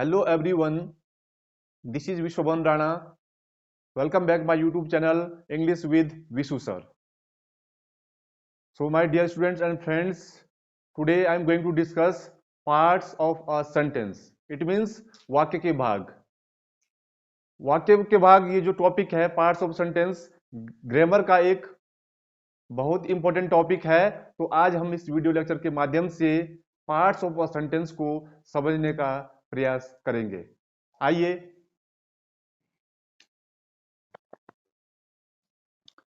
Hello everyone, this is Vishwaban Rana. Welcome back my YouTube channel English with Vishu sir. So my dear students and friends, today I am going to discuss parts of a sentence. It means वाक्य के भाग. वाक्य के भाग ये जो topic है parts of sentence grammar का एक बहुत इंपॉर्टेंट टॉपिक है. तो आज हम इस वीडियो लेक्चर के माध्यम से पार्ट्स ऑफ अ सेंटेंस को समझने का प्रयास करेंगे. आइए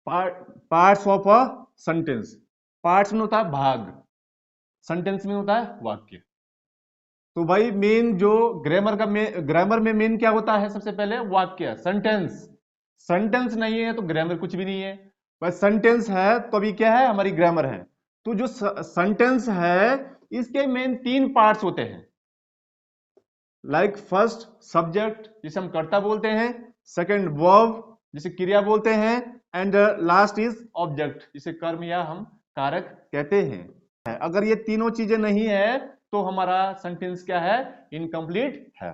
parts of a sentence. Parts में होता है भाग, सेंटेंस में होता है वाक्य. तो भाई मेन जो ग्रामर में मेन क्या होता है? सबसे पहले वाक्य, सेंटेंस. सेंटेंस नहीं है तो ग्रामर कुछ भी नहीं है. बस सेंटेंस है तो अभी क्या है? हमारी ग्रामर है. तो जो सेंटेंस है इसके मेन 3 पार्ट्स होते हैं. लाइक फर्स्ट सब्जेक्ट जिसे हम कर्ता बोलते हैं, सेकंड वर्ब जिसे क्रिया बोलते हैं, एंड लास्ट इज ऑब्जेक्ट जिसे कर्म या हम कारक कहते हैं. अगर ये तीनों चीजें नहीं है तो हमारा सेंटेंस क्या है? इनकम्प्लीट है.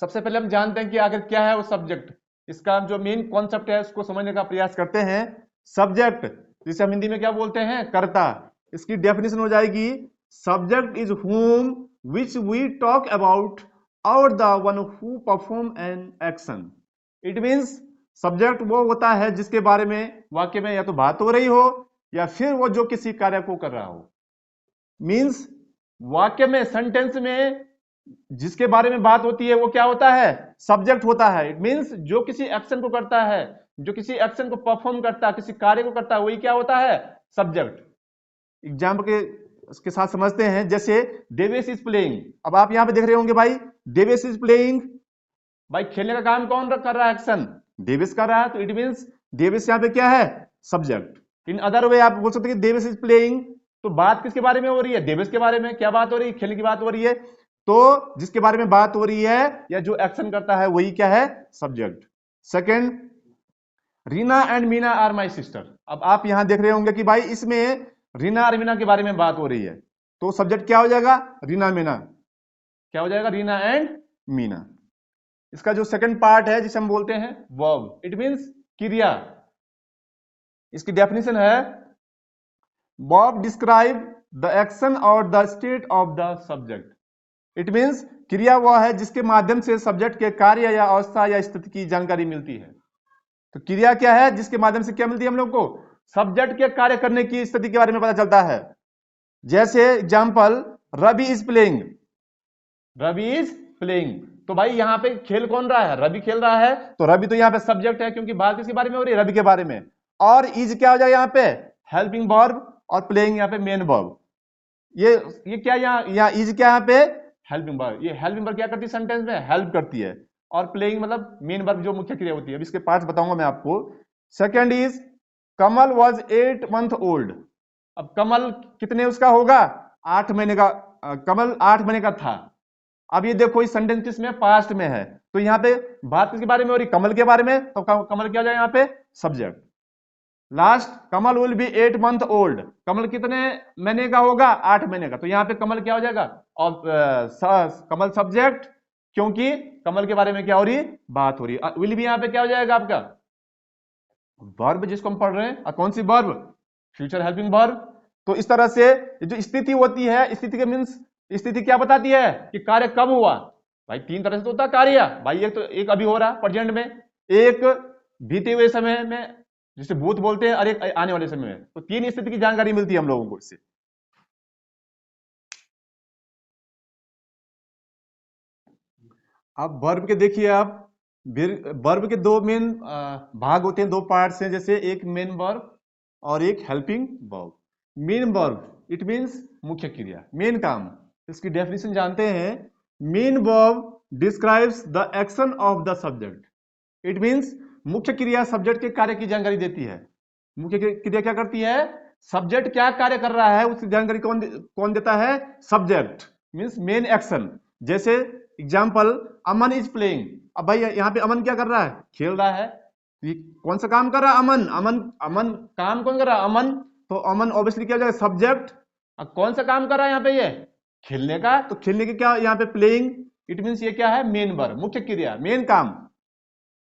सबसे पहले हम जानते हैं कि आखिर क्या है वो सब्जेक्ट. इसका जो मेन कॉन्सेप्ट है उसको समझने का प्रयास करते हैं. सब्जेक्ट जिसे हम हिंदी में क्या बोलते हैं? कर्ता. इसकी डेफिनेशन हो जाएगी subject is whom which we talk about or the one who perform an action. It means subject वो होता है जिसके बारे में वाक्य में या तो बात हो रही हो या फिर वो जो किसी कार्य को कर रहा हो. मीन्स वाक्य में, सेंटेंस में जिसके बारे में बात होती है वो क्या होता है? सब्जेक्ट होता है. इट मीन्स जो किसी एक्शन को करता है, जो किसी एक्शन को परफॉर्म करता है, किसी कार्य को करता है, वही क्या होता है? सब्जेक्ट. एग्जाम्पल के साथ समझते हैं. जैसे देवेश इज प्लेइंग. अब आप यहां पे देख रहे होंगे भाई देवेश इज प्लेइंग. भाई खेलने का काम कौन कर रहा है? एक्शन देवेश कर रहा है. तो इट मीन्स देवेश यहां पे क्या है? सब्जेक्ट. इन अदर वे आप बोल सकते हैं कि देवेश इज प्लेइंग. तो बात किसके बारे में हो रही है? देवेश के बारे में. क्या बात हो रही है? खेलने की बात हो रही है. तो जिसके बारे में बात हो रही है या जो एक्शन करता है वही क्या है? Subject. Second, Rina and Meena are my sister. अब आप यहां देख रहे होंगे कि भाई इसमें रीना और मीना के बारे में बात हो रही है. तो सब्जेक्ट क्या हो जाएगा? रीना मीना. क्या हो जाएगा? रीना एंड मीना. इसका जो सेकंड पार्ट है जिसे हम बोलते हैं वर्ब, इट मींस क्रिया. इसकी डेफिनेशन है वर्ब डिस्क्राइब द एक्शन और the state of the subject. It means क्रिया वह है जिसके माध्यम से सब्जेक्ट के कार्य या अवस्था या स्थिति की जानकारी मिलती है. तो क्रिया क्या है? जिसके माध्यम से क्या मिलती है हम लोग को? सब्जेक्ट के कार्य करने की स्थिति के बारे में पता चलता है. जैसे example, Ravi is playing. Ravi is playing. तो भाई यहां पे खेल कौन रहा है? रवि खेल रहा है. तो रवि तो यहां पे सब्जेक्ट है क्योंकि बात किसके बारे में हो रही है? रवि के बारे में. और इज क्या हो जाएगा यहां पे? Helping verb. और प्लेइंग यहां पे मेन वर्ब. ये क्या यहाँ इज क्या यहां पे? Helping verb. ये हेल्पिंग वर्ब क्या करती है? सेंटेंस में हेल्प करती है. और प्लेइंग मतलब मेन वर्ब जो मुख्य क्रिया होती है. अब इसके पार्ट्स बताऊंगा मैं आपको. Second is Kamal was 8 month old. अब कमल कितने उसका होगा? 8 महीने का. कमल 8 महीने का था. अब ये देखो इस सेंटेंस किसमें? पास्ट में है. तो यहाँ पे बात किसके बारे में हो रही? कमल के बारे में. तो कमल क्या हो जाए यहाँ पे? Subject. Last, Kamal will be 8 month old. कमल कितने महीने का होगा? 8 महीने का. तो यहाँ पे कमल क्या हो जाएगा? और कमल सब्जेक्ट, क्योंकि कमल के बारे में क्या हो रही? बात हो रही है. विल भी यहाँ पे क्या हो जाएगा आपका? वर्ब जिसको हम पढ़ रहे हैं. कौन सी वर्ब? Future helping verb. तो इस तरह से जो स्थिति होती है, स्थिति के मींस स्थिति क्या बताती है कि कार्य कब हुआ? भाई 3 तरह से तो होता है कार्य. भाई एक अभी हो रहा प्रेजेंट में, एक बीते हुए समय में जिसे भूत बोलते हैं, और एक आने वाले समय में. तो 3 स्थिति की जानकारी मिलती है हम लोगों को इससे. अब वर्ब के देखिए आप, वर्ब के 2 मेन भाग होते हैं, 2 पार्ट्स हैं. जैसे एक मेन वर्ब और एक helping verb. Main verb it means मुख्य क्रिया, मेन काम. इसकी डेफिनेशन जानते हैं. Main verb describes the action of the subject. It means मुख्य क्रिया सब्जेक्ट के कार्य की जानकारी देती है. मुख्य क्रिया क्या करती है? सब्जेक्ट क्या कार्य कर रहा है उसकी जानकारी कौन देता है? सब्जेक्ट. Means main action. जैसे एग्जाम्पल, अमन इज प्लेइंग. अब भाई यहाँ पे अमन क्या कर रहा है? खेल रहा है. ये कौन सा काम कर रहा है? अमन. अमन काम कौन कर रहा है? अमन. तो अमन ऑब्वियसली क्या हो जाएगा? सब्जेक्ट. अब कौन सा काम कर रहा है यहाँ पे? ये खेलने का. तो खेलने के क्या यहाँ पे? प्लेइंग. इट मीन्स ये क्या है, मेन वर्ब, मुख्य क्रिया, मेन काम।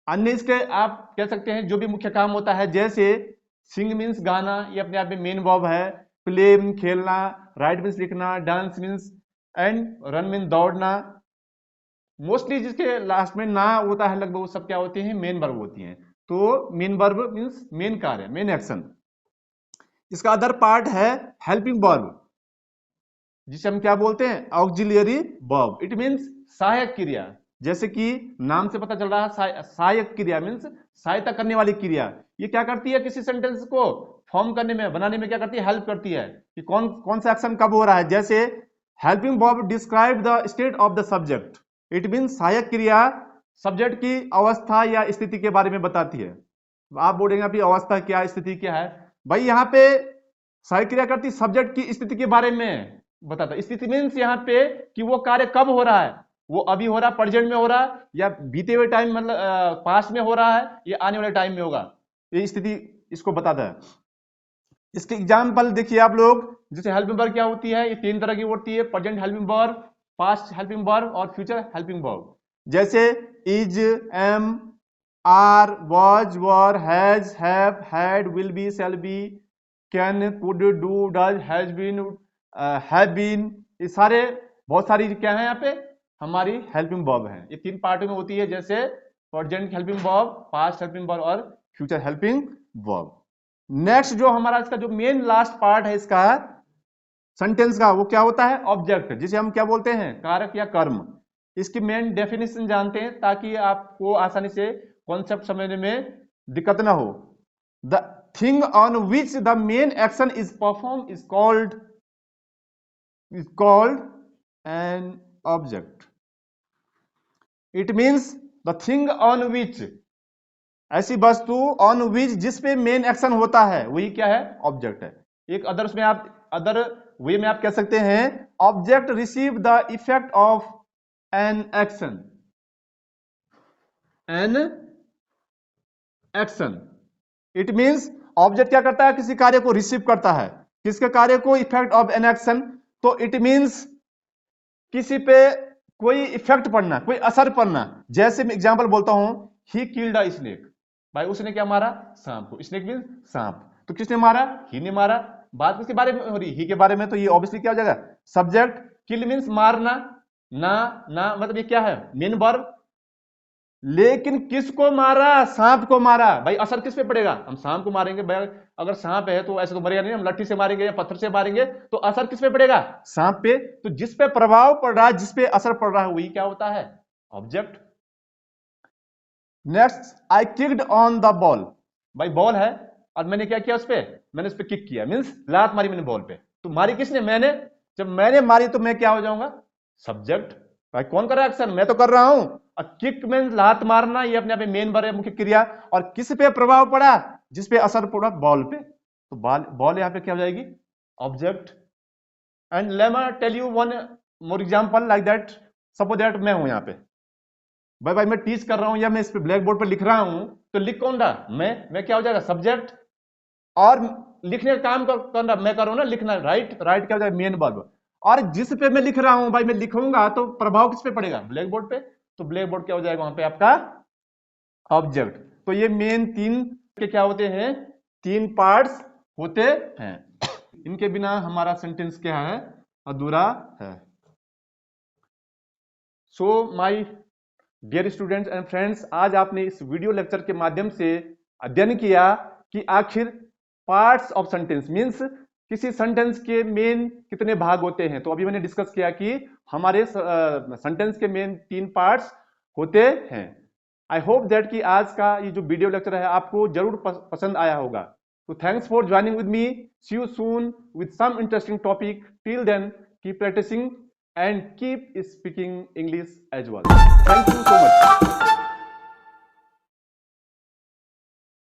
अन्य इसके आप कह सकते हैं जो भी मुख्य काम होता है, जैसे सिंग मीन्स गाना, ये अपने आप में मेन वर्ब है, प्ले मीन्स खेलना, राइट मीन्स लिखना, dance means and run means दौड़ना। मोस्टली जिसके लास्ट में ना होता है लगभग वो सब क्या होती हैं, मेन वर्ब होती हैं। तो मेन वर्ब मीन्स मेन कार्य, मेन एक्शन। इसका अदर पार्ट है हेल्पिंग वर्ब, जिसे हम क्या बोलते हैं, ऑक्सिलियरी वर्ब। इट मीन्स सहायक क्रिया, जैसे कि नाम से पता चल रहा है सहायक क्रिया मीन्स सहायता करने वाली क्रिया। ये क्या करती है, किसी सेंटेंस को फॉर्म करने में, बनाने में क्या करती है, हेल्प करती है कि कौन कौन सा एक्शन कब हो रहा है। जैसे helping verb describe the state of the subject, it means सहायक क्रिया सब्जेक्ट की अवस्था या स्थिति के बारे में बताती है। आप बोलेंगे अभी अवस्था क्या, स्थिति क्या है, भाई यहाँ पे सहायक क्रिया करती सब्जेक्ट की स्थिति के बारे में बताता है। स्थिति मीन्स यहाँ पे कि वो कार्य कब हो रहा है, वो अभी हो रहा है, प्रेजेंट में हो रहा है, या बीते हुए टाइम मतलब पास्ट में हो रहा है, या आने वाले टाइम में होगा, ये स्थिति इसको बताता है। इसके एग्जाम्पल देखिए आप लोग, जैसे हेल्पिंग वर्ब क्या होती है, ये तीन तरह की होती है, present helping verb, past helping verb और फ्यूचर हेल्पिंग वर्ब। जैसे is, am, are, was, were, has, have, had, will be, shall be, can, could, do, does, has been, ये सारे बहुत सारी क्या है यहाँ पे हमारी हेल्पिंग वर्ब है। ये तीन पार्टों में होती है, जैसे present helping verb, past helping verb और फ्यूचर हेल्पिंग वर्ब। नेक्स्ट जो हमारा इसका जो मेन लास्ट पार्ट है इसका सेंटेंस का, वो क्या होता है, ऑब्जेक्ट, जिसे हम क्या बोलते हैं, कारक या कर्म। इसकी मेन डेफिनेशन जानते हैं ताकि आपको आसानी से कॉन्सेप्ट समझने में दिक्कत ना हो। The thing on which the main action is perform is called an object. It means the thing on which, ऐसी वस्तु on which जिस पे मेन एक्शन होता है वही क्या है, ऑब्जेक्ट है। एक अदर उसमें आप अदर वे में आप कह सकते हैं object receive the effect of an action, an action. It means object क्या करता है, किसी कार्य को रिसीव करता है, किसके कार्य को, इफेक्ट ऑफ एन एक्शन। तो इट मीन्स किसी पे कोई इफेक्ट पड़ना, कोई असर पड़ना। जैसे मैं एग्जांपल बोलता हूं, ही किल्ड अ स्नेक, भाई उसने क्या मारा, सांप को। स्नेक मीन्स सांप, तो किसने मारा, ही ने मारा। बात किसके बारे में हो रही, ही के बारे में, तो ये ऑब्वियसली क्या हो जाएगा, सब्जेक्ट। किल मीन्स मारना, ना मतलब ये क्या है, मेन वर्ब। लेकिन किसको मारा, सांप को मारा, भाई असर किस पे पड़ेगा, हम सांप को मारेंगे, भाई अगर सांप है तो ऐसे तो मरेगा नहीं, हम लट्ठी से मारेंगे या पत्थर से मारेंगे, तो असर किस पे पड़ेगा, सांप पे। तो जिस पे प्रभाव पड़ रहा है, जिस पे असर पड़ रहा है, वही क्या होता है, object. Next, I kicked on the ball, भाई बॉल है और मैंने क्या किया, उस पे मैंने उस पे किक किया, मीन्स लात मारी मैंने बॉल पे। तो मारी किसने, मैंने। जब मैंने मारी तो मैं क्या हो जाऊंगा, सब्जेक्ट। भाई कौन कर रहा है एक्शन, मैं तो कर रहा हूं। और किक मीन्स लात मारना, ये अपने आप में मेन वर्ब है, मुख्य क्रिया। और किस पे प्रभाव पड़ा, जिस पे असर पड़ा, बॉल पे। तो बॉल यहां पे क्या हो जाएगी, object. And let me tell you one more example like that. Suppose that मैं हूं यहां पे, भाई मैं टीच कर रहा हूं या मैं इस पे ब्लैक बोर्ड पे लिख रहा हूं, तो लिख कौन रहा, मैं क्या हो जाएगा, सब्जेक्ट। और लिखने का काम कौन रहा, मैं कर रहा हूं ना, लिखना, राइट क्या हो जाएगा, मेन वर्ब। और जिस पे मैं लिख रहा हूं, भाई मैं लिखूंगा तो प्रभाव किस पे पड़ेगा, ब्लैक बोर्ड पे। तो ब्लैक बोर्ड क्या हो जाएगा वहां पे आपका, ऑब्जेक्ट। तो ये मेन तीन के क्या होते हैं, तीन पार्ट्स होते हैं। इनके बिना हमारा सेंटेंस क्या है, अधूरा है। So my dear students and friends, आज आपने इस वीडियो लेक्चर के माध्यम से अध्ययन किया कि आखिर पार्ट्स ऑफ सेंटेंस मीन्स किसी सेंटेंस के मेन कितने भाग होते हैं। तो अभी मैंने डिस्कस किया कि हमारे सेंटेंस के मेन तीन पार्ट्स होते हैं। आई होप दैट कि आज का ये जो वीडियो लेक्चर है आपको जरूर पसंद आया होगा। तो thanks for joining with me, see you soon with some interesting topic. Till then keep practising and keep speaking English as well. Thank you so much.